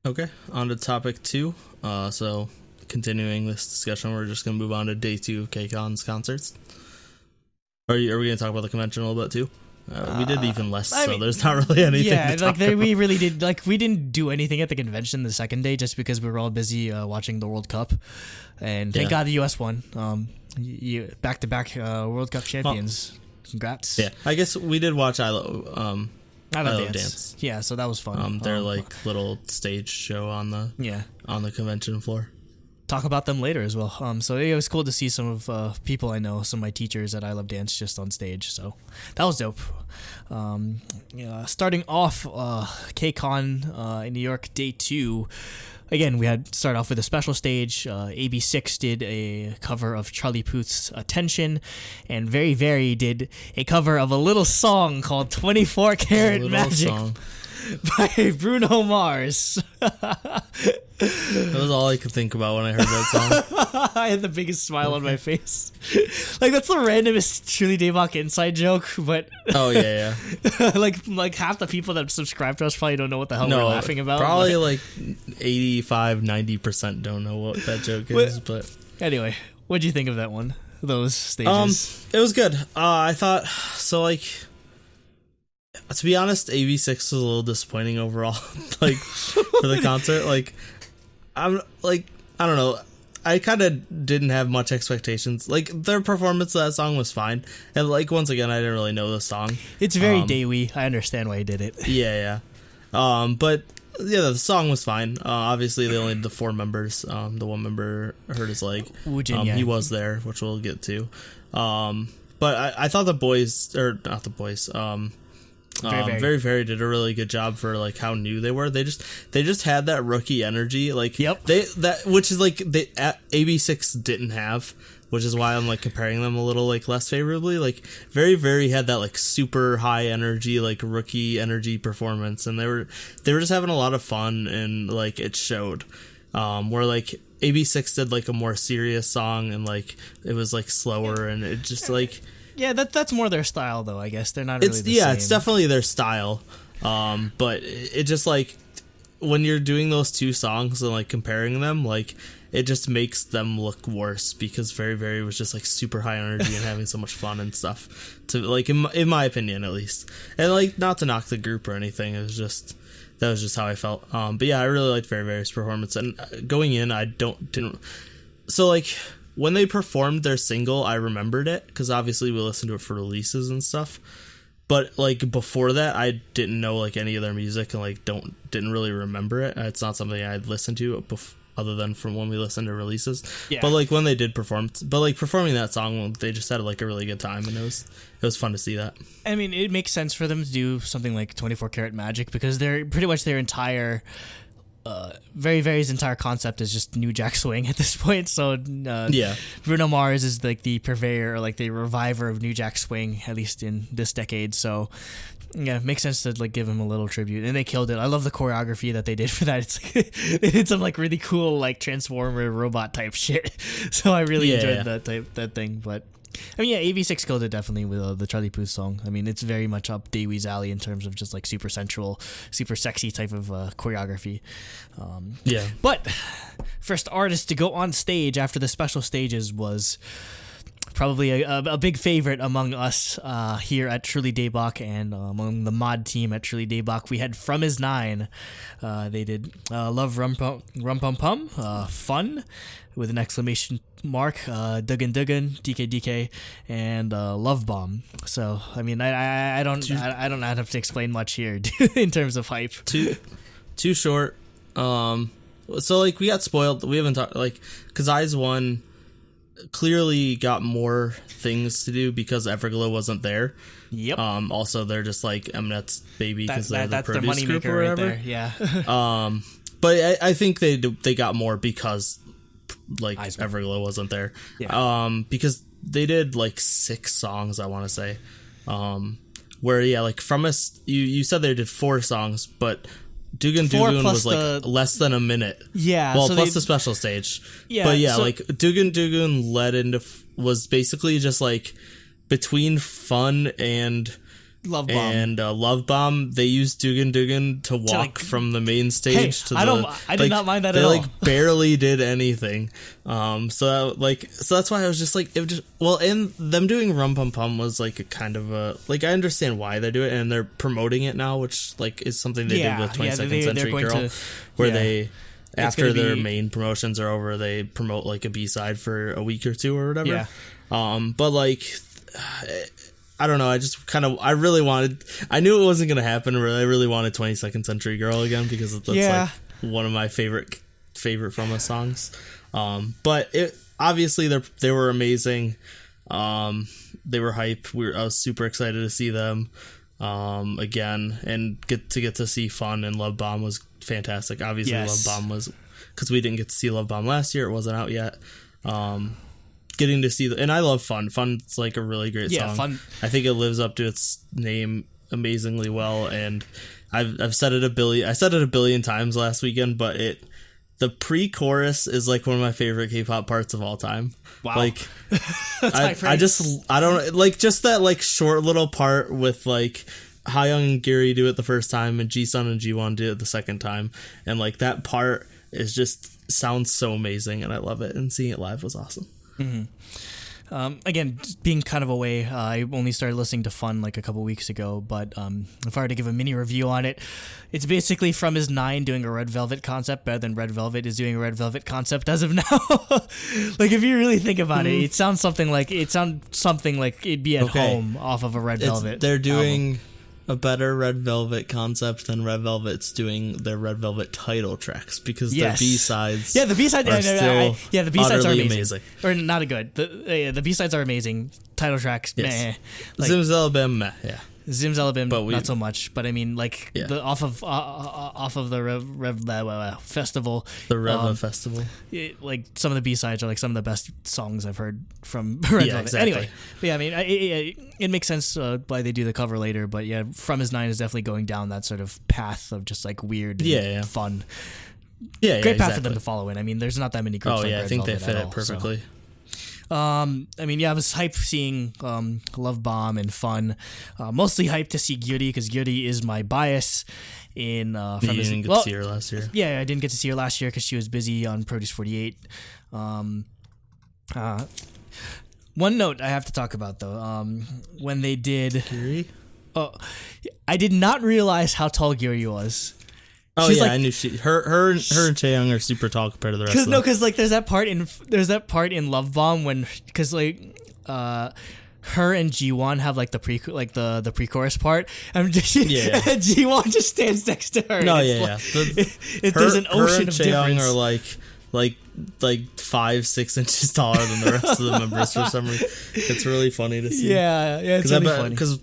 Okay, on to topic 2. So continuing this discussion, we're just going to move on to day 2 of KCON's concerts. Are we going to talk about the convention a little bit too? We did even less, so there's not really anything. Yeah, to talk about. we really did. We didn't do anything at the convention the second day just because we were all busy watching the World Cup, and thank God the U.S. won. Back-to-back World Cup champions. Congrats. Yeah, I guess we did watch I Love Dance. Yeah, so that was fun. Their little stage show on the convention floor. Talk about them later as well. So it was cool to see some of people I know, some of my teachers at I Love Dance just on stage. So that was dope. Starting off KCON in New York, day 2. Again, we had start off with a special stage. AB6IX did a cover of Charlie Puth's Attention, and Very Very did a cover of a little song called 24 Karat Magic by Bruno Mars. That was all I could think about when I heard that song. I had the biggest smile on my face. That's the randomest truly Daebak inside joke, but oh yeah. like half the people that subscribe to us probably don't know what the hell we're laughing about. Probably 85-90% don't know what that joke is. But anyway, what'd you think of that one? Those stages? It was good. I thought so. To be honest, AB6IX was a little disappointing overall. For the concert, I don't know. I kind of didn't have much expectations. Their performance of that song was fine, and once again, I didn't really know the song. It's very Daewoo. I understand why he did it. Yeah. But yeah, the song was fine. Obviously, they only had the 4 members. The one member hurt his leg. He was there, which we'll get to. But I thought the boys, or not the boys, Very Very did a really good job for how new they were. They just had that rookie energy. Which is AB6IX didn't have, which is why I'm comparing them a little less favorably. Very Very had that super high energy rookie energy performance, and they were just having a lot of fun, and it showed. Where AB6IX did a more serious song, and it was slower, and it just Yeah, that's more their style, though, I guess. They're not really the same. It's definitely their style. But it just, when you're doing those 2 songs and, comparing them, it just makes them look worse, because Very Very was just, super high energy and having so much fun and stuff, to in my opinion, at least. And, not to knock the group or anything, that was just how I felt. But, yeah, I really liked Very Very's performance. And going in, I didn't... So, when they performed their single, I remembered it, because obviously we listened to it for releases and stuff. But before that, I didn't know any of their music, and didn't really remember it. It's not something I'd listened to other than from when we listened to releases. Yeah. But when they did perform, performing that song, they just had a really good time, and it was fun to see that. I mean, it makes sense for them to do something like 24 Karat Magic, because they're pretty much their entire. Very Very's entire concept is just New Jack Swing at this point. So Bruno Mars is the purveyor, or the reviver of New Jack Swing, at least in this decade. So yeah, it makes sense to give him a little tribute, and they killed it. I love the choreography that they did for that. It's they did some really cool Transformer robot type shit. So I really enjoyed that thing. But I mean, yeah, AB6IX killed it definitely with the Charlie Puth song. I mean, it's very much up Daewoo's alley in terms of just super sensual, super sexy type of choreography. But first artist to go on stage after the special stages was probably a big favorite among us here at Truly Daebak, and among the mod team at Truly Daebak. We had fromis. They did Love Rum Pum Pum, Fun, with an exclamation mark, Duggan Duggan, DK DK, and Love Bomb. So I mean, I don't have to explain much here in terms of hype. Too short. So we got spoiled. We haven't talked because Eyes One clearly got more things to do because Everglow wasn't there. Yep. Also, they're just Mnet's baby because they're the that's produce their group moneymaker or whatever. Right there. Yeah. But I think they got more because Everglow wasn't there. Yeah. Because they did 6 songs, I want to say. Where from us, you said they did 4 songs, but Duggan Duggan was less than a minute. Yeah. Well, so plus the special stage. Yeah. But yeah, Duggan Duggan led into was basically just between Fun and Love Bomb. And Love Bomb, they used Dugan Dugan to walk from the main stage to I did not mind that at all. They barely did anything. So that's why I was just like, it just, and them doing Rum Pum Pum was like a kind of a, like, I understand why they do it, and they're promoting it now, which like is something they did with 22nd Century Girl, where they, after their main promotions are over, they promote like a B-side for a week or two or whatever. Yeah. But like, I don't know. I really wanted. I knew it wasn't going to happen. I really wanted 22nd Century Girl again because that's like one of my favorite Fromis songs. But obviously they were amazing. They were hype. I was super excited to see them again and get to see Fun, and Love Bomb was fantastic. Obviously, Love Bomb was, because we didn't get to see Love Bomb last year. It wasn't out yet. Getting to see and I love Fun. Fun's like a really great song. Fun. I think it lives up to its name amazingly well, and I've said it a billion times last weekend, but the pre-chorus is like one of my favorite K-pop parts of all time. Wow. Like I don't like just that like short little part with like Hayoung and Giri do it the first time and Jisun and Jiwon do it the second time, and like that part is just sounds so amazing, and I love it, and seeing it live was awesome. Mm-hmm. Again, being kind of away, I only started listening to Fun like a couple weeks ago, but if I were to give a mini review on it, it's basically FromisIX doing a Red Velvet concept better than Red Velvet is doing a Red Velvet concept as of now. Like, if you really think about it, it sounds something like it'd be at home off of a Red Velvet. They're doing album. A better Red Velvet concept than Red Velvet's doing their Red Velvet title tracks, because their B-sides the B-sides are still the B-sides are amazing. Or not good. The B-sides are amazing. Title tracks, meh. Like, Zimzalabim, meh, yeah. Zimzalabim, not so much. But I mean, like, off of the Rev Festival. The Rev Festival. Like, some of the B-sides are like some of the best songs I've heard from Red Velvet. Exactly. Anyway, but yeah, I mean, it makes sense why they do the cover later. But yeah, FromisIX is definitely going down that sort of path of just like weird and fun. Yeah, great path for them to follow in. I mean, there's not that many groups like Red I think Velvet they fit at it all, perfectly. So. I mean, I was hyped seeing Love Bomb and Fun. Mostly hyped to see Gyuri, because Gyuri is my bias in you didn't get to see her last year. Yeah, I didn't get to see her last year because she was busy on Produce 48. One note I have to talk about, though. When they did... Gyuri? I did not realize how tall Gyuri was. Oh, she's I knew her and Chaeyoung are super tall compared to the rest of them. No, because like there's that part in Love Bomb when, because like her and Jiwon have like the pre-chorus part, and Jiwon just stands next to her. No, There's an ocean of difference. Are like 5-6 inches taller than the rest of the members for some reason. It's really funny to see. Yeah, it's really funny. Because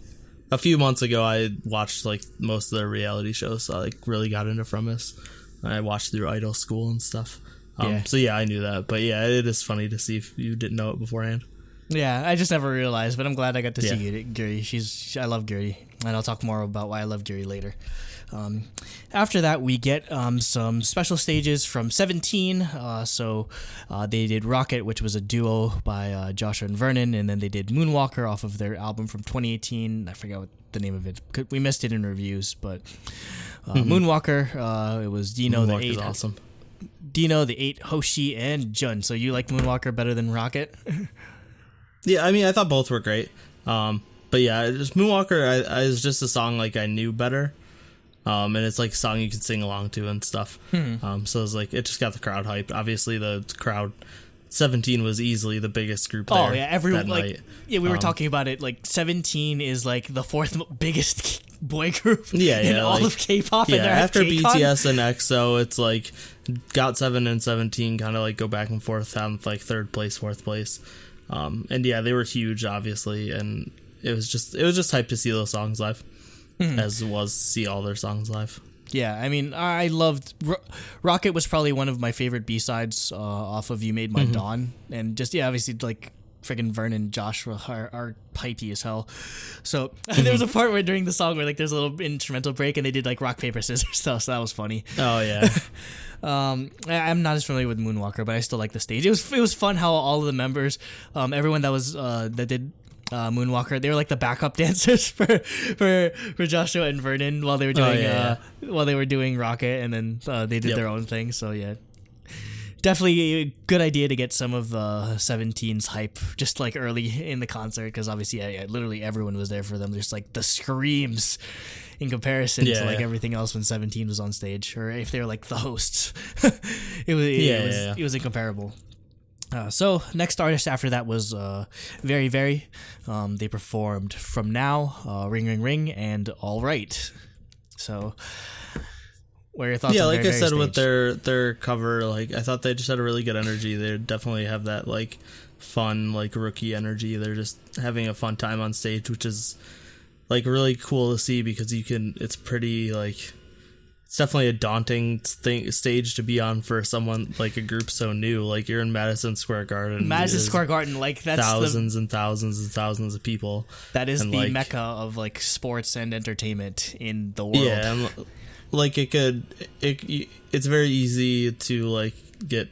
a few months ago, I watched like most of their reality shows, so I like really got into Fromis. I watched through I-DLE school and stuff. So yeah, I knew that. But yeah, it is funny to see if you didn't know it beforehand. Yeah, I just never realized, but I'm glad I got to see Gyuri. I love Gyuri, and I'll talk more about why I love Gyuri later. After that, we get some special stages from 17. So they did Rocket, which was a duo by Joshua and Vernon, and then they did Moonwalker off of their album from 2018. I forgot what the name of it. We missed it in reviews, but Moonwalker. It was Dino the 8. Awesome. Dino the 8, Hoshi, and Jun. So you like Moonwalker better than Rocket? Yeah, I mean, I thought both were great. But yeah, just Moonwalker is just a song like I knew better. And it's like a song you can sing along to and stuff. So it's like, it just got the crowd hyped. Obviously, the crowd, 17 was easily the biggest group there. Oh yeah, everyone like night. Yeah, we were talking about it. Like 17 is like the fourth biggest boy group in all of K-pop. Yeah, and after KCON. BTS and EXO, it's like GOT7 and 17 kind of like go back and forth on like third place, fourth place. And yeah, they were huge, obviously, and it was just hype to see those songs live. As was see all their songs live. Yeah, I mean, I loved Rocket was probably one of my favorite B-sides off of You Made My Dawn, and just obviously like freaking Vernon and Joshua are hypey as hell. So there was a part where during the song where like there's a little instrumental break and they did like rock paper scissors stuff, so that was funny. Oh yeah. I'm not as familiar with Moonwalker, but I still like the stage. It was fun how all of the members, everyone that was that did Moonwalker. They were like the backup dancers for Joshua and Vernon while they were doing Rocket, and then they did their own thing. So yeah, definitely a good idea to get some of the 17's hype just like early in the concert, because obviously literally everyone was there for them. Just like the screams in comparison to like everything else when 17 was on stage, or if they were like the hosts. It was incomparable. So next artist after that was Very Very. They performed From Now, Ring Ring Ring, and All Right. So what are your thoughts on like Very I said Very with stage? their cover, like I thought they just had a really good energy. They definitely have that like fun like rookie energy. They're just having a fun time on stage, which is like really cool to see, because it's pretty like, it's definitely a daunting stage to be on for someone like a group so new. Like you're in Madison Square Garden. Like that's thousands and thousands and thousands of people. That is and the like, mecca of like sports and entertainment in the world. Yeah, and like it's very easy to like get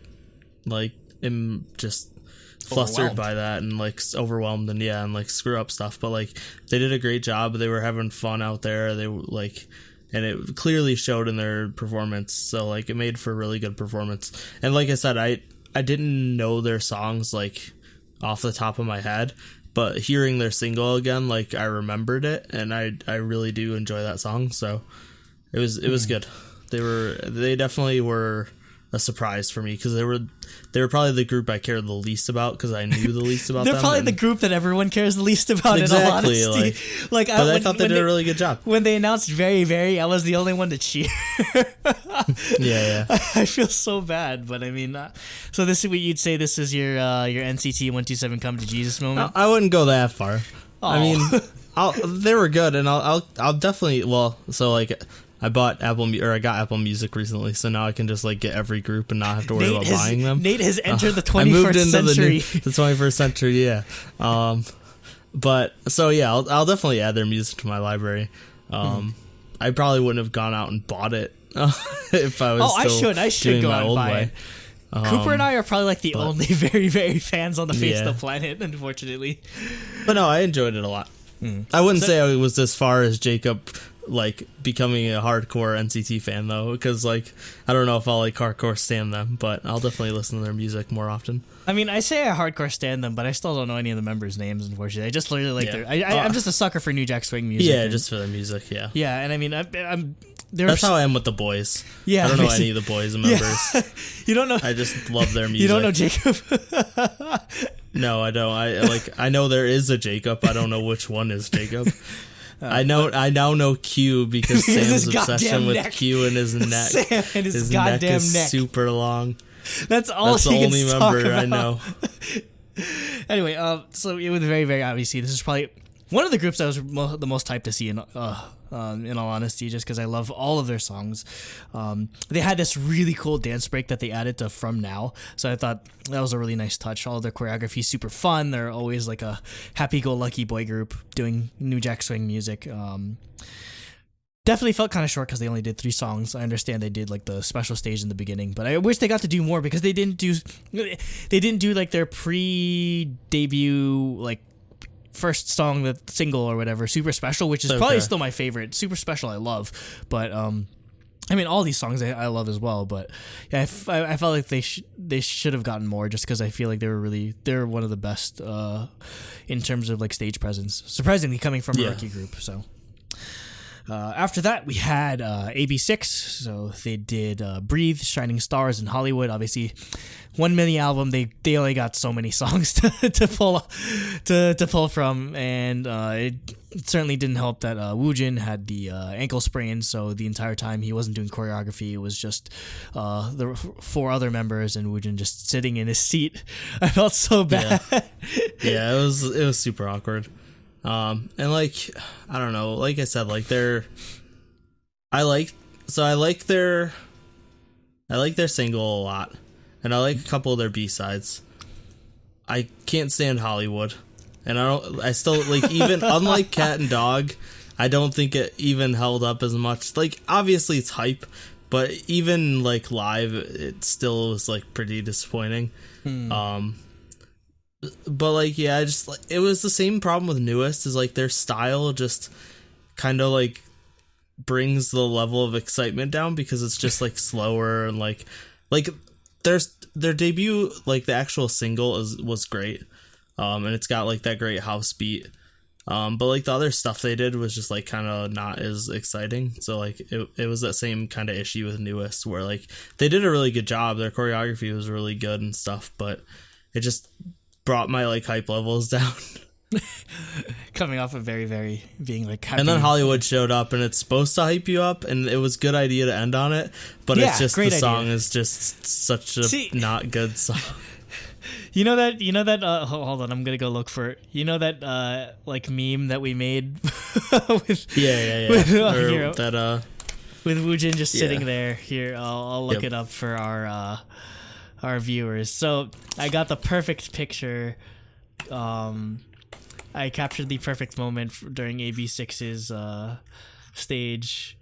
like just flustered by that and like overwhelmed and like screw up stuff. But like they did a great job. They were having fun out there. They were like, and it clearly showed in their performance. So like it made for a really good performance. And like I said, I didn't know their songs like off the top of my head, but hearing their single again, like I remembered it, and I really do enjoy that song. So it was good. They definitely were a surprise for me, because they were probably the group I cared the least about, because I knew the least about them. They're probably the group that everyone cares the least about. Exactly, in all honesty. but I thought they did a really good job. When they announced Very Very, I was the only one to cheer. Yeah. I feel so bad, but I mean, so this is what you'd say. This is your NCT 127 Come to Jesus moment. I wouldn't go that far. Oh. I mean, they were good, and I'll definitely. Well, so like, I got Apple Music recently, so now I can just like get every group and not have to worry about buying them. Nate has entered the 21st century. The 21st century, yeah. But so yeah, I'll definitely add their music to my library. I probably wouldn't have gone out and bought it if I was. I should go out and buy it. Cooper and I are probably like the only Very Very fans on the face of the planet, unfortunately. But no, I enjoyed it a lot. I wouldn't say I was as far as Jacob, like becoming a hardcore NCT fan though, because like I don't know if I'll like hardcore stand them, but I'll definitely listen to their music more often. I mean, I say I hardcore stand them, but I still don't know any of the members' names, unfortunately. I just literally like I'm just a sucker for New Jack Swing music. Yeah, just for their music. Yeah, and I mean, that's how I am with the boys. Yeah, I don't know any of the boys and members. You don't know. I just love their music. You don't know Jacob. No, I don't. I know there is a Jacob. I don't know which one is Jacob. I now know Q, because Sam's obsession with neck. Q and his neck. Sam and his goddamn neck is super long. That's all. That's the only member I know. Anyway, so with Very Very, obviously, this is probably one of the groups I was the most hyped to see in all honesty, just because I love all of their songs. They had this really cool dance break that they added to From Now, so I thought that was a really nice touch. All of their choreography is super fun. They're always like a happy-go-lucky boy group doing New Jack Swing music. Definitely felt kind of short because they only did 3 songs. I understand they did like the special stage in the beginning, but I wish they got to do more, because they didn't do like their pre-debut like first song, the single or whatever, Super Special, which is probably still my favorite. Super Special I love, but I mean, all these songs I love as well, but yeah, I felt like they should have gotten more, just because I feel like they're one of the best in terms of like stage presence, surprisingly coming from a rookie group. So after that, we had AB6IX. So they did Breathe, Shining Stars, and Hollywood. Obviously, 1 million album. They only got so many songs to pull from, and it certainly didn't help that Woojin had the ankle sprain. So the entire time he wasn't doing choreography. It was just the 4 other members and Woojin just sitting in his seat. I felt so bad. Yeah, it was super awkward. And like, I don't know, like I said, like I like their single a lot, and I like a couple of their B-sides. I can't stand Hollywood, and I still like, even unlike Cat and Dog, I don't think it even held up as much. Like, obviously it's hype, but even like live, it still was like pretty disappointing. but like, yeah, I just like it was the same problem with newest, is like their style just kind of like brings the level of excitement down because it's just like slower and like their debut, like the actual single was great, and it's got like that great house beat, but like the other stuff they did was just like kind of not as exciting. So like it was that same kind of issue with newest, where like they did a really good job, their choreography was really good and stuff, but it just brought my like hype levels down. Coming off of very, very being like happy. And then Hollywood showed up, and it's supposed to hype you up, and it was a good idea to end on it, but it's just the song is just such a not good song. You know that hold on, I'm gonna go look for it. You know that like meme that we made with with Woojin just sitting there. Here, I'll look it up for our viewers. So I got the perfect picture. I captured the perfect moment during AB6IX's stage,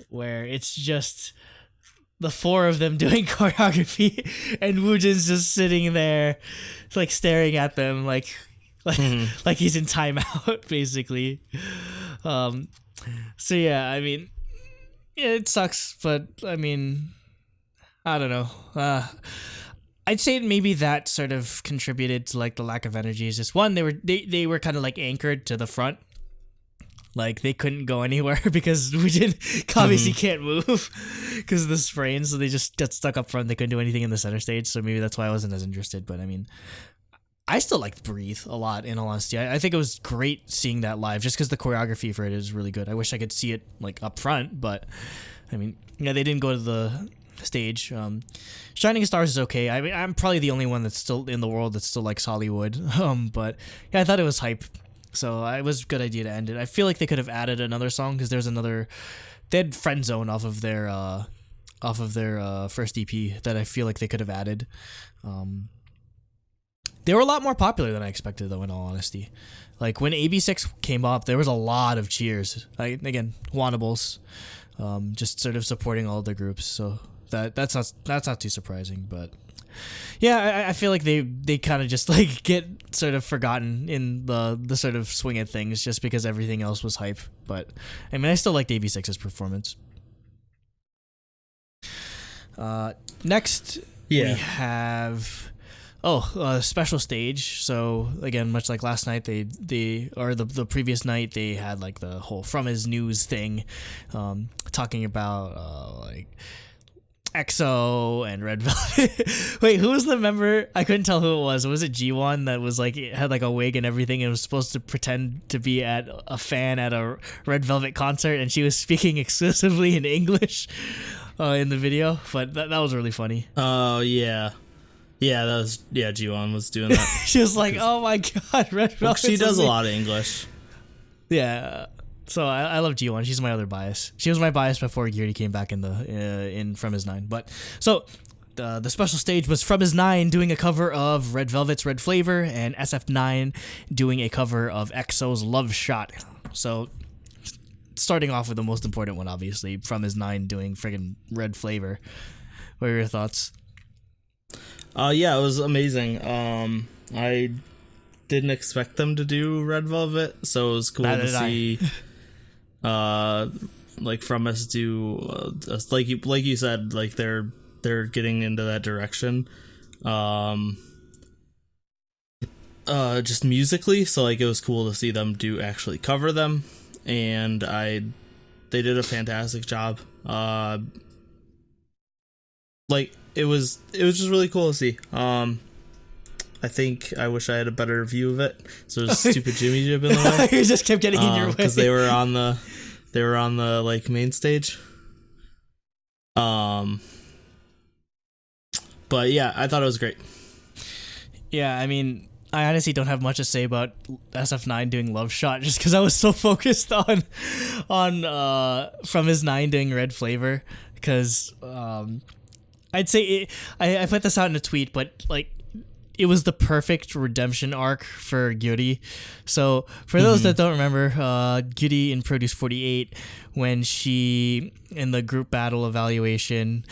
where it's just the four of them doing choreography, and Woojin's just sitting there, like staring at them, like he's in timeout, basically. So yeah, I mean, it sucks, but I mean, I don't know. I'd say maybe that sort of contributed to like the lack of energy. Is just one, they were kind of like anchored to the front, like they couldn't go anywhere because Woojin obviously can't move because of the sprain, so they just got stuck up front. They couldn't do anything in the center stage, so maybe that's why I wasn't as interested. But I mean, I still liked Breathe a lot, in all honesty. I think it was great seeing that live, just because the choreography for it is really good. I wish I could see it like up front, but I mean, yeah, they didn't go to the stage. Shining Stars is okay. I mean, I'm probably the only one that's still in the world that still likes Hollywood. But yeah, I thought it was hype, so it was a good idea to end it. I feel like they could have added another song, because there's another. They had Friend Zone off of their first EP that I feel like they could have added. They were a lot more popular than I expected, though, in all honesty. Like when AB6IX came up, there was a lot of cheers. Again, Wannables, just sort of supporting all the groups. So that's not too surprising. But yeah, I feel like they kind of just like get sort of forgotten in the sort of swing at things just because everything else was hype. But I mean, I still liked AB6IX's performance. Next we have special stage. So again, much like last night, the previous night, they had like the whole fromis news thing, talking about like EXO and Red Velvet. Wait, who was the member? I couldn't tell who it was. Was it G1 that was like, it had like a wig and everything, and was supposed to pretend to be at a fan at a Red Velvet concert, and she was speaking exclusively in English in the video? But that was really funny. Oh yeah. Yeah, G1 was doing that. She was like, "Oh my god, Red Velvet." Well, she does a lot of English. Yeah, so I love G1. She's my other bias. She was my bias before Geary came back in fromis9. But so the special stage was fromis9 doing a cover of Red Velvet's Red Flavor, and SF9 doing a cover of EXO's Love Shot. So starting off with the most important one, obviously, fromis9 doing friggin' Red Flavor. What are your thoughts? Yeah, it was amazing. I didn't expect them to do Red Velvet, so it was cool to see like fromis do like you said, like they're getting into that direction. Just musically, so like it was cool to see them actually cover them, and they did a fantastic job. Like it was just really cool to see. I think I wish I had a better view of it. So there's stupid Jimmy Jib in the way. You just kept getting in your way because they were on the like main stage. But yeah, I thought it was great. Yeah, I mean, I honestly don't have much to say about SF9 doing Love Shot, just because I was so focused on fromis9 doing Red Flavor, because I'd say I put this out in a tweet, but like it was the perfect redemption arc for Gyuri. So for those that don't remember, Gyuri in Produce 48, when she in the group battle evaluation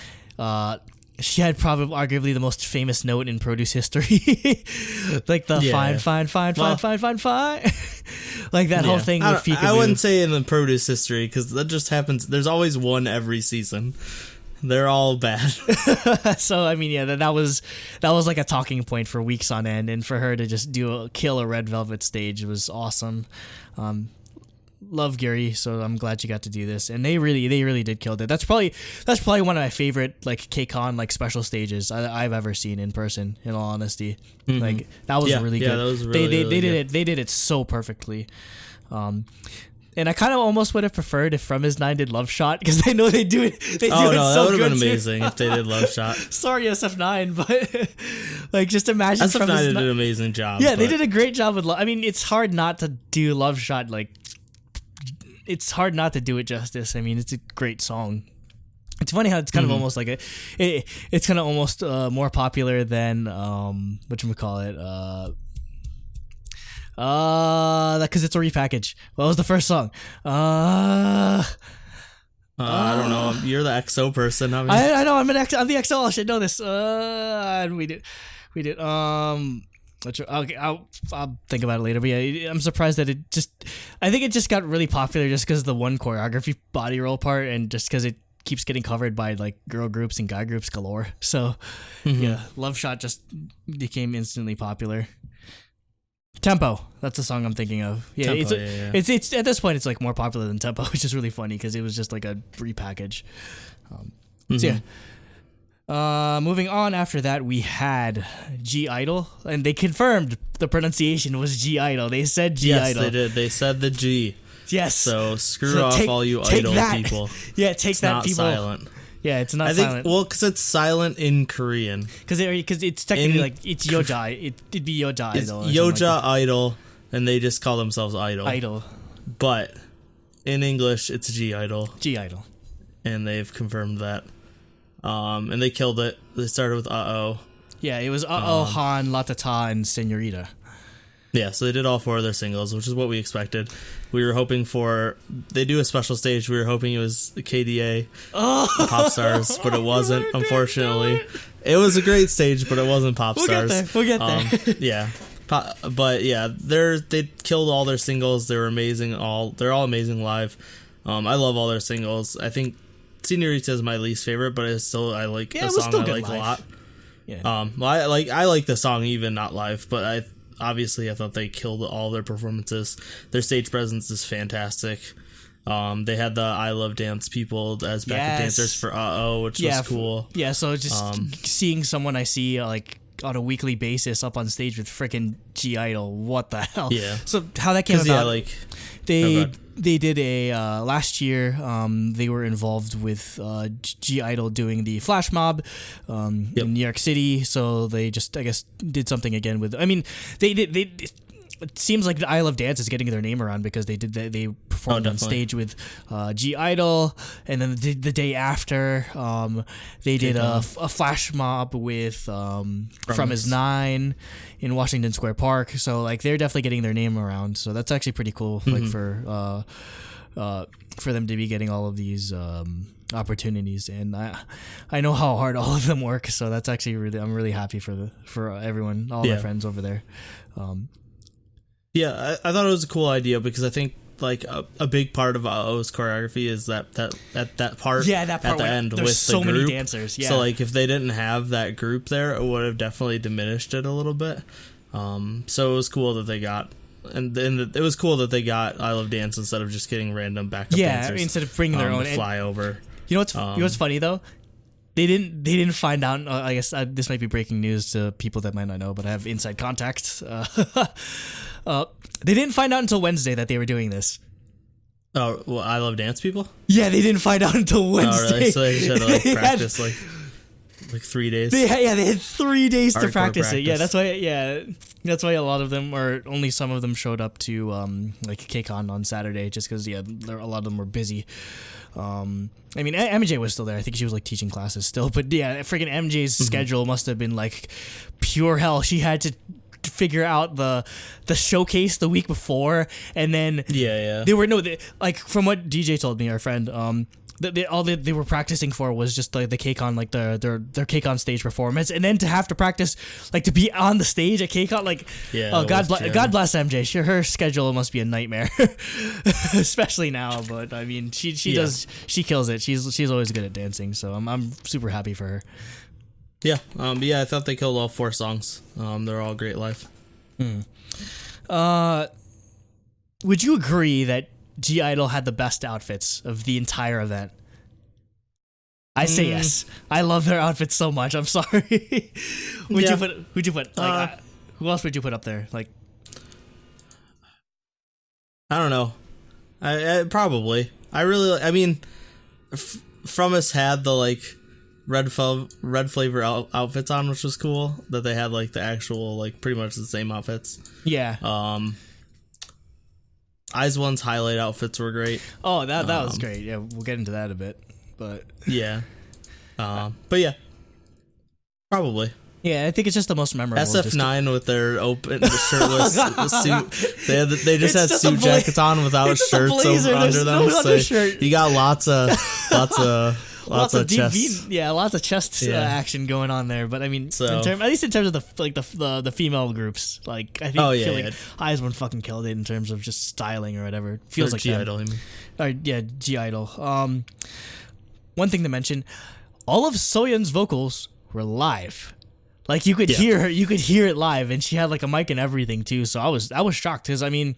she had probably arguably the most famous note in produce history, like the fine. Like that whole thing with Peekaboo. I wouldn't say in the produce history because that just happens. There's always one every season. They're all bad. So I mean, yeah, that was like a talking point for weeks on end, and for her to just kill a Red Velvet stage was awesome. Love Gary, so I'm glad you got to do this, and they really did kill it. That's probably one of my favorite like KCON like special stages I've ever seen in person. In all honesty, like that was really good. That was really, they did it so perfectly. And I kind of almost would have preferred if fromis9 did Love Shot because they know they do it. That would have been amazing if they did Love Shot. Sorry, SF9, but like just imagine SF9 did an amazing job. Yeah, they did a great job with. I mean, it's hard not to do Love Shot. Like, it's hard not to do it justice. I mean, it's a great song. It's funny how it's kind of almost like it's kind of almost more popular than whatchamacallit, because it's a repackage. What was the first song? I don't know. You're the XO person. I know. I'm the XO. I should know this. We did. Okay, I'll think about it later. But yeah, I'm surprised that I think it just got really popular just because of the one choreography body roll part, and just because it keeps getting covered by like girl groups and guy groups galore. So yeah, Love Shot just became instantly popular. Tempo, that's the song I'm thinking of. Yeah, Tempo, it's at this point it's like more popular than Tempo, which is really funny because it was just like a repackage. So yeah. Moving on after that, we had G-Idle, and they confirmed the pronunciation was G-Idle. They said G-Idle. Yes, they did. They said the G. Yes. So screw off all you idol people. Yeah, take it's that, not people. Silent. Yeah, it's not silent. Well, because it's silent in Korean. Because it's technically like it's Yoja. It'd be Yoja Idol. Idol. It's Yoja Idol, and they just call themselves Idol. Idol. But in English, it's G-Idle. G-Idle. And they've confirmed that. And they killed it. They started with Uh-Oh. Yeah, it was Uh-Oh, Han, Latata, and Senorita. Yeah, so they did all 4 of their singles, which is what we expected. We were hoping they do a special stage. We were hoping it was the KDA, Pop Stars, but it wasn't, unfortunately. It was a great stage, but it wasn't Pop Stars. We'll get there. Yeah. But yeah, they killed all their singles. They were amazing. They're all amazing live. I love all their singles. I think Senorita is my least favorite, but I like the song. I like live. A lot. Yeah. I like the song even not live, but I thought they killed all their performances. Their stage presence is fantastic. They had the I Love Dance people as backup dancers for Uh-Oh, which was cool. Yeah, so just seeing someone I see like on a weekly basis up on stage with freaking G-Idle, what the hell? Yeah. So how that came about? They did a last year. They were involved with G-Idle doing the flash mob in New York City. So they just, I guess, did something again with. I mean, they did. It seems like the I Love Dance is getting their name around because they did they performed on stage with G-Idle, and then the day after they did a flash mob with fromis9 in Washington Square Park. So like they're definitely getting their name around. So that's actually pretty cool. Like for them to be getting all of these opportunities, and I know how hard all of them work. So that's actually I'm really happy for everyone, all my friends over there. Yeah, I thought it was a cool idea because I think like a big part of Uh-Oh's choreography is that part at the end with so the group. Many dancers. Yeah. So like if they didn't have that group there, it would have definitely diminished it a little bit. So it was cool that they got. And then it was cool that they got I Love Dance instead of just getting random backup dancers. Yeah, instead of bringing their own. Fly over. You know what's funny though? They didn't find out. I guess this might be breaking news to people that might not know, but I have inside contacts. They didn't find out until Wednesday that they were doing this. Oh, well, I Love Dance people? Yeah, they didn't find out until Wednesday. Oh, really? So they just had to like practice like 3 days. They had 3 days to practice practice. it. Yeah, that's why a lot of them, or only some of them, showed up to like KCON on Saturday, just because a lot of them were busy. I mean, MJ was still there. I think she was like teaching classes still, but yeah, freaking MJ's schedule must have been like pure hell. She had to figure out the showcase the week before, and then they were like from what DJ told me, our friend, all they were practicing for was just like the KCON, like their KCON stage performance, and then to have to practice like to be on the stage at KCON, like God bless MJ. Her schedule must be a nightmare, especially now. But I mean, she kills it. She's always good at dancing, so I'm super happy for her. Yeah, I thought they killed all 4 songs. They're all great live. Would you agree that (G)I-DLE had the best outfits of the entire event? I say yes. I love their outfits so much. I'm sorry. Who'd you put? Like, who else would you put up there? Like, I don't know. I probably. I mean, fromis had the like red flavor outfits on, which was cool. That they had like the actual like pretty much the same outfits. Yeah. I-DLE's highlight outfits were great. Oh, that was great. Yeah, we'll get into that a bit, but yeah. But yeah, probably. Yeah, I think it's just the most memorable. SF9 with their open shirtless suit. They just had suit jackets on without shirts under them. So you got lots of chest. Lots of chest action going on there. But I mean, at least in terms of the female groups, like I think feel like I-DLE fucking killed it in terms of just styling or whatever. It feels like (G)I-DLE. (G)I-DLE. One thing to mention, all of Soyeon's vocals were live. Like you could hear it live, and she had like a mic and everything too. So I was shocked because I mean,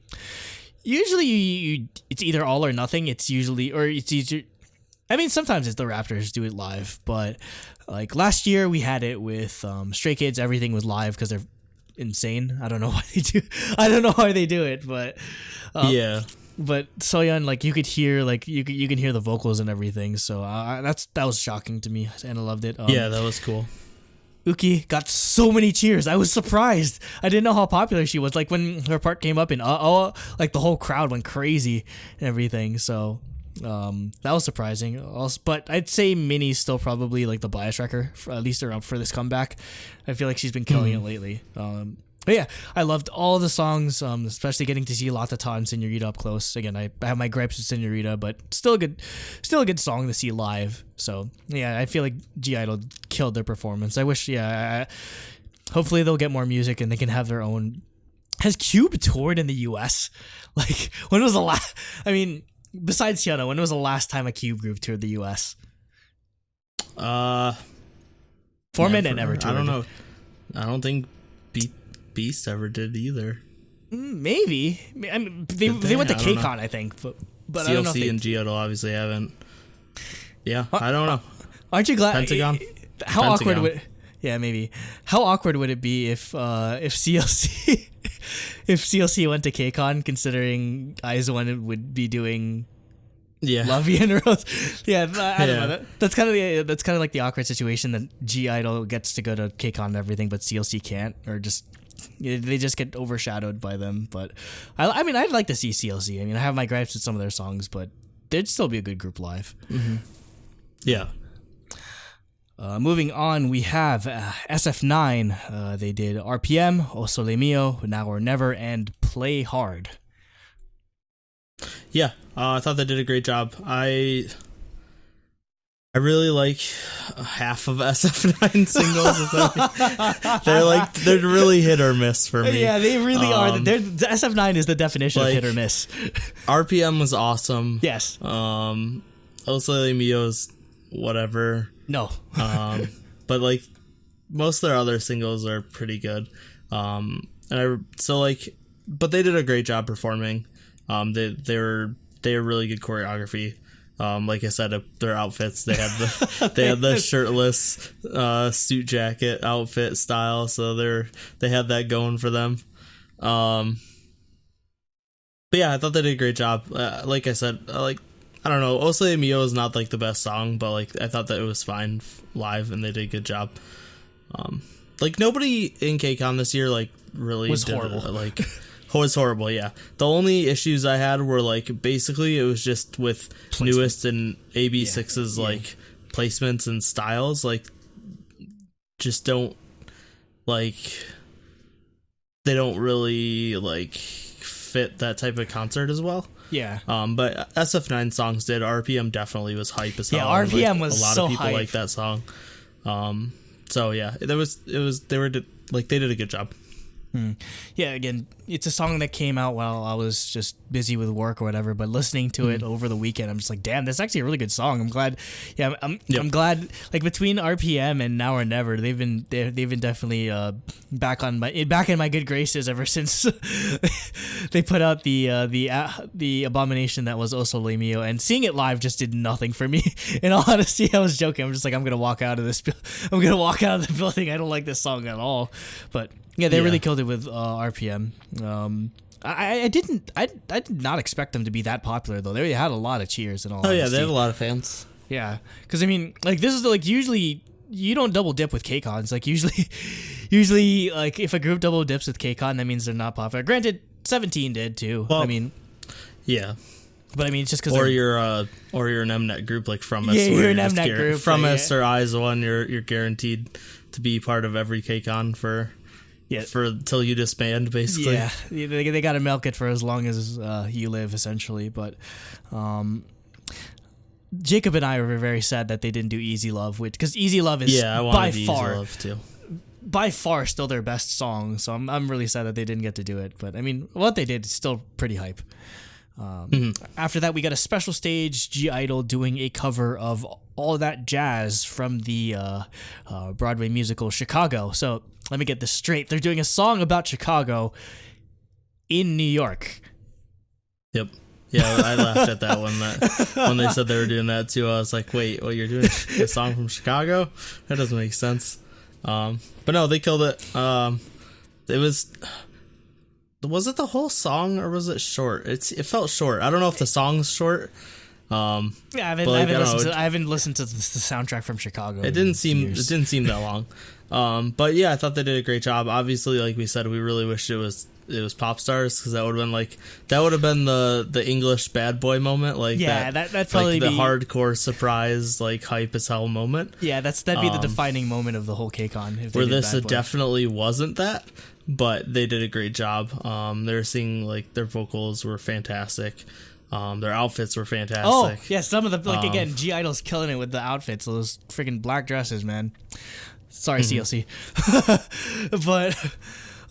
usually it's either all or nothing. It's usually I mean, sometimes it's the Raptors do it live, but like last year we had it with Stray Kids. Everything was live because they're insane. I don't know why they do. I don't know why they do it, but But Soyeon, like you could hear, like you can hear the vocals and everything. So that was shocking to me, and I loved it. Yeah, that was cool. Uki got so many cheers. I was surprised. I didn't know how popular she was. Like when her part came up and like the whole crowd went crazy and everything. So that was surprising. Also, but I'd say Minnie's still probably like the bias wrecker, at least around for this comeback. I feel like she's been killing it lately. But yeah, I loved all the songs, especially getting to see Latata and Senorita up close. Again, I have my gripes with Senorita, but still a good song to see live. So yeah, I feel like (G)I-DLE killed their performance. I wish, hopefully they'll get more music and they can have their own. Has Kpop toured in the U.S.? Like, when was the last? I mean, besides Hyuna, when was the last time a Kpop group toured the U.S.? 4 Minute never toured. I don't know. I don't think Beast ever did either. Maybe. I mean, they went to KCON, I think, but CLC I don't know if and (G)I-DLE obviously haven't. Yeah, I don't know. Aren't you glad? Pentagon. How awkward would? Yeah, maybe. How awkward would it be if CLC if CLC went to KCON, considering I-DLE would be doing Lovey and Rose? Yeah, I don't know. That's kind of like the awkward situation that (G)I-DLE gets to go to KCON and everything, but CLC can't, or just they just get overshadowed by them. But I mean, I'd like to see CLC. I mean, I have my gripes with some of their songs, but they'd still be a good group live. Mm-hmm. Yeah. Moving on, we have SF9. They did RPM, O Sole Mio, Now or Never, and Play Hard. Yeah, I thought they did a great job. I really like half of SF9 singles. They're really hit or miss for me. Yeah, they really are. The SF9 is the definition of hit or miss. RPM was awesome. Yes. O Sole Mio's whatever. No. But like most of their other singles are pretty good. But they did a great job performing. They were really good choreography. Like I said, their outfits, they had the shirtless suit jacket outfit style, so they had that going for them. But yeah, I thought they did a great job. Like I said, I don't know, O Sole Mio is not like the best song, but like I thought that it was fine live and they did a good job. Like nobody in KCON this year like really was horrible. Was horrible, yeah. The only issues I had were like basically it was just with Newest and AB6IX's like placements and styles, like just don't like they don't really like fit that type of concert as well. Yeah. But SF9 songs did. RPM definitely was hype as hell. Yeah, RPM was a lot so of people hype. like that song. So yeah, they did a good job. Yeah, again, it's a song that came out while I was just busy with work or whatever, but listening to it over the weekend, I'm just like, damn, that's actually a really good song. I'm glad. Yeah, I'm glad. Like between RPM and Now or Never, they've been definitely back in my good graces ever since they put out the abomination that was Oso Le Mio, and seeing it live just did nothing for me. In all honesty, I was joking. I'm just like, I'm gonna walk out of the building. I don't like this song at all, but. Yeah, they really killed it with RPM. I did not expect them to be that popular though. They had a lot of cheers and all. Oh yeah, they have a lot of fans. Yeah, because I mean, like this is like usually you don't double dip with KCONs. Like usually like if a group double dips with KCON, that means they're not popular. Granted, 17 did too. Well, I mean, yeah. But I mean, it's just because you're an Mnet group like Fromis. Yeah, you're an Mnet group. Fromis or I-DLE, you're guaranteed to be part of every KCON for till you disband, basically. Yeah, they got to milk it for as long as you live, essentially. But Jacob and I were very sad that they didn't do Easy Love, because Easy Love is Easy Love too. By far still their best song. So I'm really sad that they didn't get to do it. But I mean, what they did is still pretty hype. After that, we got a special stage, (G)I-DLE doing a cover of All That Jazz from the Broadway musical Chicago. So let me get this straight. They're doing a song about Chicago in New York. Yep. Yeah, I laughed at that when they said they were doing that too. I was like, wait, you're doing a song from Chicago? That doesn't make sense. But no, they killed it. It was it the whole song or was it short? It felt short. I don't know if the song's short. Yeah, I haven't listened to the soundtrack from Chicago. It didn't seem that long. But yeah, I thought they did a great job. Obviously, like we said, we really wished it was Pop Stars, because that would have been the English bad boy moment. Like that'd probably be the hardcore surprise, like hype as hell moment. Yeah, that'd be the defining moment of the whole KCON. Where this definitely wasn't that. But they did a great job. They were singing, like, their vocals were fantastic. Their outfits were fantastic. Oh, yeah, some of the, like, again, (G)I-DLE's killing it with the outfits. Those freaking black dresses, man. Sorry, CLC. But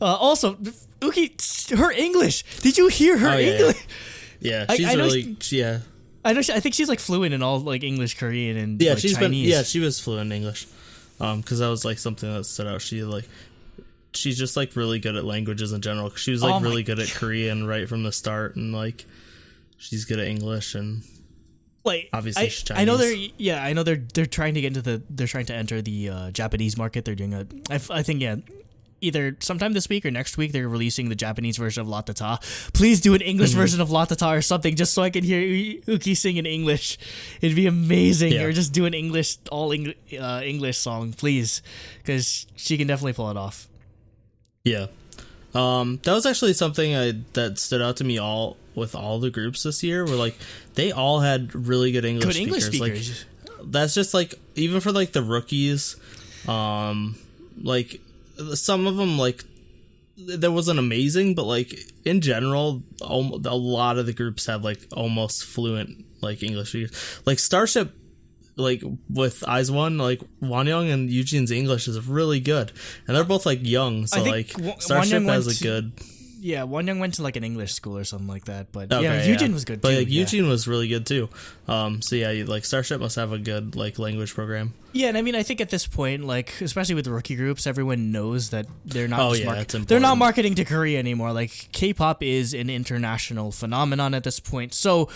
also, Uki, her English. Did you hear her English? Yeah, she's yeah. I know. I think she's, like, fluent in all, like, English, Korean, and Chinese. She was fluent in English. Because that was, like, something that stood out. She's just like really good at languages in general. She was like really good at Korean right from the start, and like she's good at English and like obviously she's Chinese. I know they're trying to get into they're trying to enter the Japanese market. They're doing I think either sometime this week or next week they're releasing the Japanese version of La Ta. Please do an English version of La Ta or something, just so I can hear Uki sing in English. It'd be amazing. Or just do an English English song, please, because she can definitely pull it off. Yeah. That was actually something that stood out to me with all the groups this year, where like they all had really good English speakers. Like that's just like, even for like the rookies, like some of them, like that wasn't amazing, but like in general, a lot of the groups have like almost fluent like English speakers. Like Starship, like with IZ*ONE, like Wonyoung and Eugene's English is really good, and they're both like young, so like Starship has a good. Yeah, Wonyoung went to like an English school or something like that, but Eugene was good too. But like, Eugene was really good too. So yeah, like Starship must have a good like language program. Yeah, and I mean, I think at this point, like especially with the rookie groups, everyone knows that they're not. They're not marketing to Korea anymore. Like Kpop is an international phenomenon at this point, so.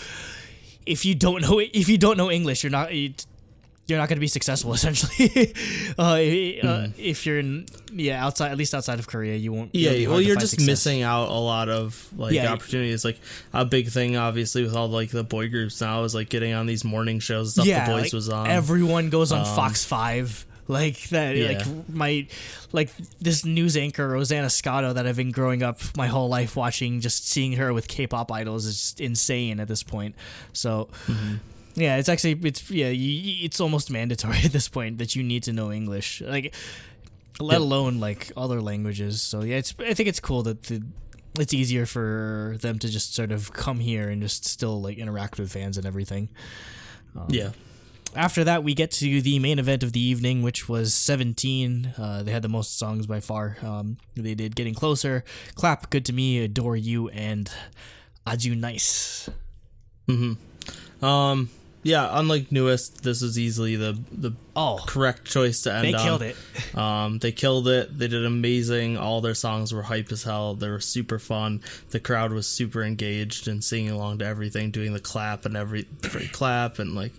If you don't know English, you're not going to be successful. Essentially, if you're outside, at least outside of Korea, you won't. Yeah, well, you're just missing out a lot of like opportunities. Like a big thing, obviously, with all like the boy groups now is like getting on these morning shows. Stuff the boys was on. Everyone goes on Fox 5. Like that, like this news anchor Rosanna Scotto that I've been growing up my whole life watching, just seeing her with K-pop idols is just insane at this point. So, yeah, it's almost mandatory at this point that you need to know English, like let alone like other languages. So yeah, I think it's cool that it's easier for them to just sort of come here and just still like interact with fans and everything. Yeah. After that, we get to the main event of the evening, which was 17. They had the most songs by far. They did Getting Closer, Clap, Good to Me, Adore You, and Aju Nice. Yeah, unlike Newest, this is easily the correct choice to end on. They killed it. They killed it. They did amazing. All their songs were hype as hell. They were super fun. The crowd was super engaged and singing along to everything, doing the clap and every clap and like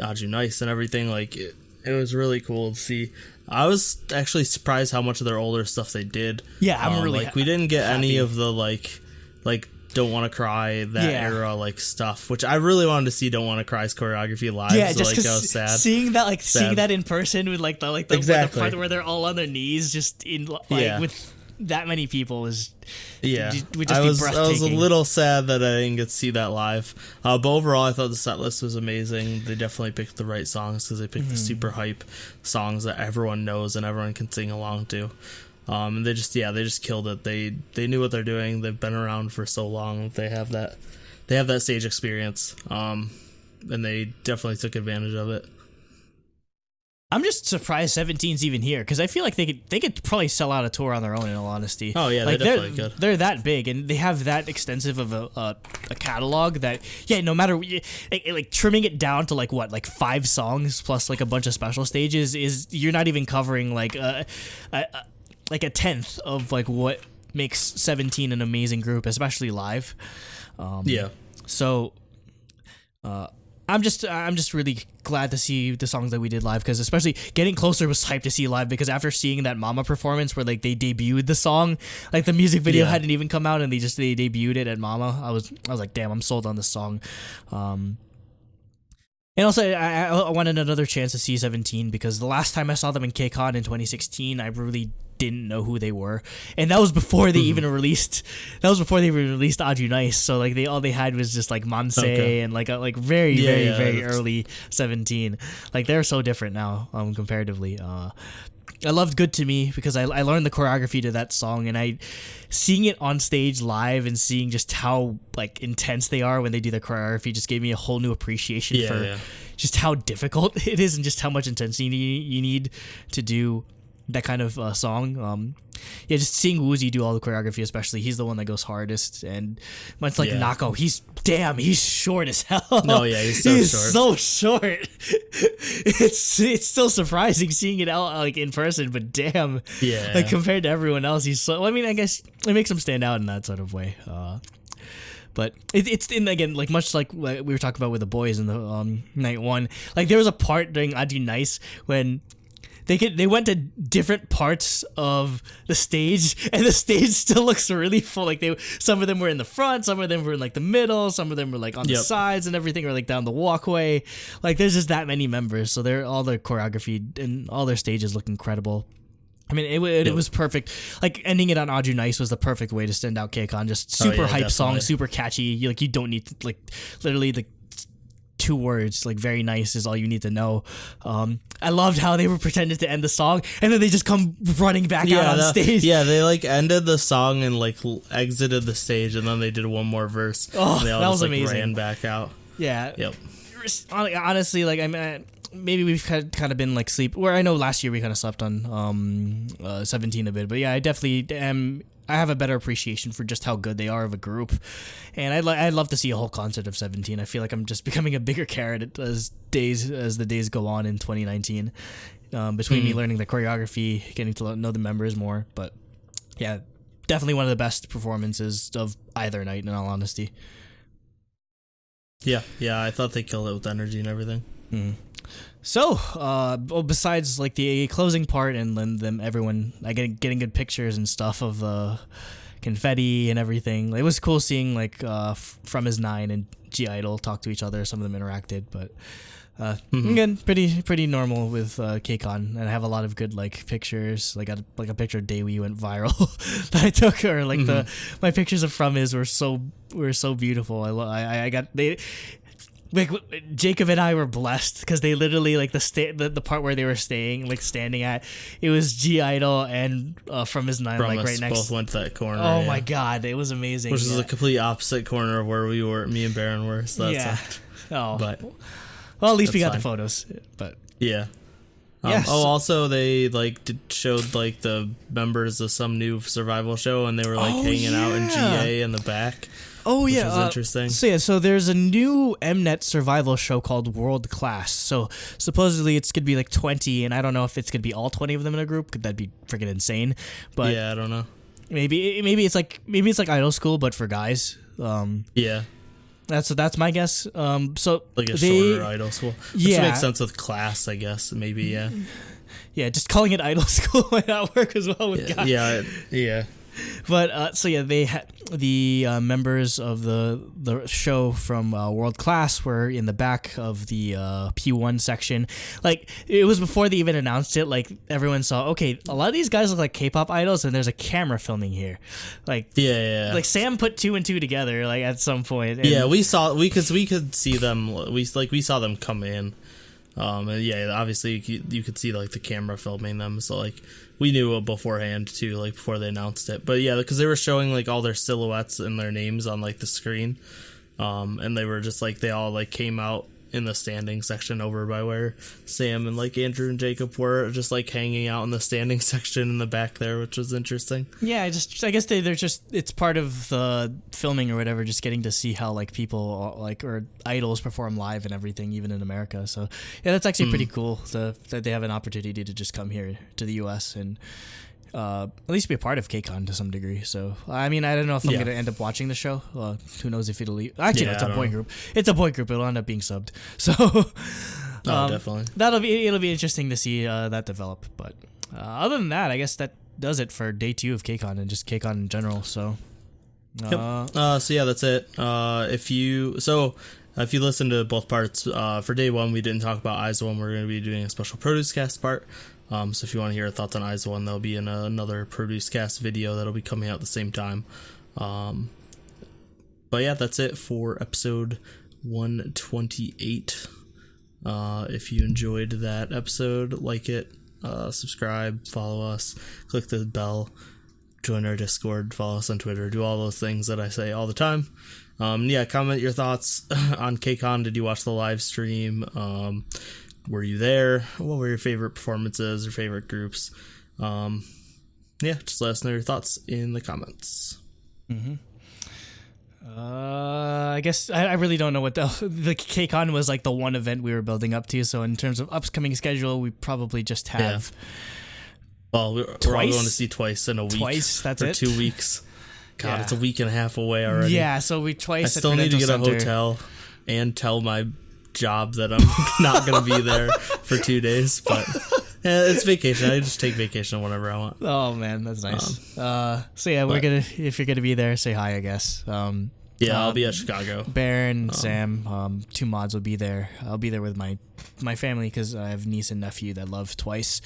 Aju Nice and everything. Like it was really cool to see. I was actually surprised how much of their older stuff they did. Yeah, I'm really like we didn't get any of the like Don't Want to Cry era like stuff, which I really wanted to see. Don't Want to Cry's choreography live. Yeah, so, just like, I was sad. Seeing that in person with like the exactly. part where they're all on their knees, just in with that many people was would just I be was breathtaking. a little sad that I didn't get to see that live. But overall, I thought the set list was amazing. They definitely picked the right songs because they picked the super hype songs that everyone knows and everyone can sing along to. And they just killed it. They knew what they're doing. They've been around for so long. They have that stage experience. And they definitely took advantage of it. I'm just surprised 17's even here because I feel like they could probably sell out a tour on their own. In all honesty, oh yeah, like, they definitely could. They're that big and they have that extensive of a catalog that no matter like trimming it down to like 5 songs plus like a bunch of special stages is you're not even covering like a tenth of like what makes 17 an amazing group, especially live. So I'm just really glad to see the songs that we did live because especially Getting Closer was hyped to see live because after seeing that Mama performance where like they debuted the song, like the music video hadn't even come out and they debuted it at Mama. I was like, damn, I'm sold on this song. And also, I wanted another chance to see 17 because the last time I saw them in KCON in 2016, I really didn't know who they were, and that was before they even released. That was before they released Aju Nice. So like all they had was just like Manse and like very early 17. Like they're so different now, comparatively. I loved Good to Me because I learned the choreography to that song, and seeing it on stage live and seeing just how like intense they are when they do the choreography just gave me a whole new appreciation for just how difficult it is and just how much intensity you need to do that kind of song. Just seeing Woozi do all the choreography, especially, he's the one that goes hardest, and much like Nako, he's short as hell. No, yeah, he's so short. It's still surprising seeing it out like in person, but damn, like compared to everyone else, he's so. I mean, I guess it makes him stand out in that sort of way. But it's in again, like much like we were talking about with the boys in the night one. Like there was a part during Aju Nice when they went to different parts of the stage, and the stage still looks really full. Like some of them were in the front, some of them were in like the middle, some of them were like on the sides and everything, or like down the walkway. Like there's just that many members, so all their choreography and all their stages look incredible. I mean, it was perfect. Like ending it on Aju Nice was the perfect way to send out KCON. Just super hype song, super catchy. You don't need to, like literally the 2 words, like very nice is all you need to know. I loved how they were pretending to end the song and then they just come running back out on stage. Yeah, they like ended the song and like exited the stage and then they did one more verse. Oh, and they all that just, was like, amazing. Ran back out. Yeah. Yep. Honestly, like maybe we've kind of been like sleep. Where I know last year we kind of slept on 17 a bit, but yeah, I definitely am. I have a better appreciation for just how good they are of a group, and I'd love to see a whole concert of 17. I feel like I'm just becoming a bigger carrot as the days go on in 2019. Between me learning the choreography, getting to know the members more, but yeah, definitely one of the best performances of either night. In all honesty. Yeah, I thought they killed it with energy and everything. So, besides like the closing part and then everyone getting good pictures and stuff of the confetti and everything, it was cool seeing like fromis and I-DLE talk to each other. Some of them interacted, but again, pretty normal with KCON. And I have a lot of good like pictures. Like a picture of Daewee went viral that I took, or like my pictures of fromis were so beautiful. Like Jacob and I were blessed because they literally like the part where they were standing at, it was G-Idle and fromis like right next. Both went to that corner. Oh my god, it was amazing. Which is the complete opposite corner of where we were, me and Baron were. So that's but well, at least we got the photos. But yeah. Yes. Also they like showed like the members of some new survival show, and they were like hanging out in GA in the back. Oh yeah, which was interesting. So there's a new Mnet survival show called World Class. So supposedly it's gonna be like 20, and I don't know if it's gonna be all 20 of them in a group. That'd be freaking insane. But yeah, I don't know. Maybe it's like Idol School, but for guys. Yeah. That's my guess. So like a shorter Idol School, which makes sense with class, I guess. Maybe yeah. Just calling it Idol School might not work as well with guys. Yeah. But so yeah, they had the members of the show from World Class were in the back of the P1 section. Like it was before they even announced it. Like everyone saw, okay, a lot of these guys look like K-pop idols, and there's a camera filming here. Like like Sam put 2 and 2 together. Like at some point. And we could see them. We saw them come in. And obviously you could see like the camera filming them, so like we knew it beforehand too, like before they announced it. But yeah, because they were showing like all their silhouettes and their names on like the screen, and they were just like they all like came out in the standing section over by where Sam and like Andrew and Jacob were, just like hanging out in the standing section in the back there, which was interesting. Yeah, I guess they're just, it's part of the filming or whatever, just getting to see how like people like or idols perform live and everything, even in America. So yeah, that's actually pretty cool that they have an opportunity to just come here to the US and at least be a part of KCON to some degree. So I mean, I don't know if I'm gonna end up watching the show. Who knows if it'll actually no, it's a boy group. It's a boy group. It'll end up being subbed. So definitely it'll be interesting to see that develop. But other than that, I guess that does it for day 2 of KCON and just KCON in general. So so yeah, that's it. If you listen to both parts, for day 1 we didn't talk about I-DLE. We're going to be doing a special produce cast part. So if you want to hear our thoughts on I-DLE, there'll be another produce cast video that'll be coming out at the same time. But yeah, that's it for episode 128. If you enjoyed that episode, like it, subscribe, follow us, click the bell, join our Discord, follow us on Twitter, do all those things that I say all the time. Comment your thoughts on KCON. Did you watch the live stream? Were you there? What were your favorite performances or favorite groups? Just let us know your thoughts in the comments. I guess I really don't know what the KCON was like the one event we were building up to. So in terms of upcoming schedule, we probably just have. Well, we're all going to see twice in a week. That's for it. 2 weeks. God, it's a week and a half away already. Yeah, so we twice. I still need to get a hotel and tell my job that I'm not going to be there for 2 days, but it's vacation. I just take vacation whenever I want. Oh man, that's nice. So yeah, if you're gonna be there, say hi, I guess. I'll be at Chicago. Baron, Sam, 2 mods will be there. I'll be there with my family because I have niece and nephew that love Twice.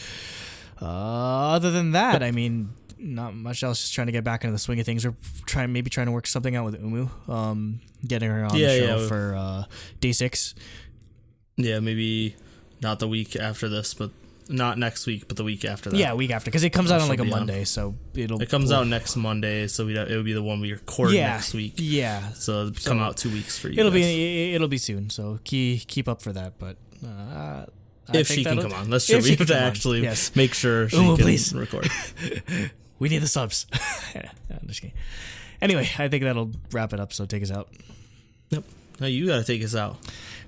Other than that, I mean, not much else. Just trying to get back into the swing of things. We're trying to work something out with Umu. Getting her on the show for day 6. Yeah, maybe not the week after this, but not next week, but the week after that. Yeah, week after, because it comes out on like a Monday, so it comes out next Monday, so it'll be the one we record next week. Yeah, so it'll come out 2 weeks for you. It'll be soon, so keep up for that. But if she can come on, that's true. We have to actually make sure she can record. We need the subs. I'm just kidding. Anyway, I think that'll wrap it up. So take us out. Yep. No, you gotta take us out.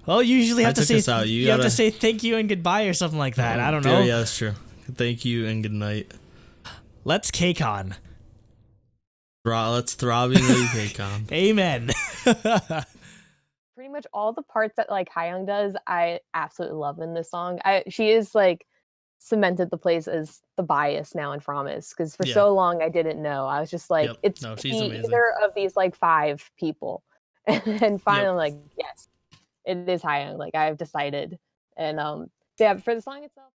Well, you usually have to say have to say thank you and goodbye or something like that. I don't know. Yeah, that's true. Thank you and good night. Let's KCON. Let's throbbingly KCON. Amen. Pretty much all the parts that like Hayoung does, I absolutely love in this song. She is like cemented the place as the bias now in fromis, because for so long I didn't know. I was just like, she's either of these like 5 people, and then finally like, yes, it is Hayoung. Like I've decided, and for the song itself.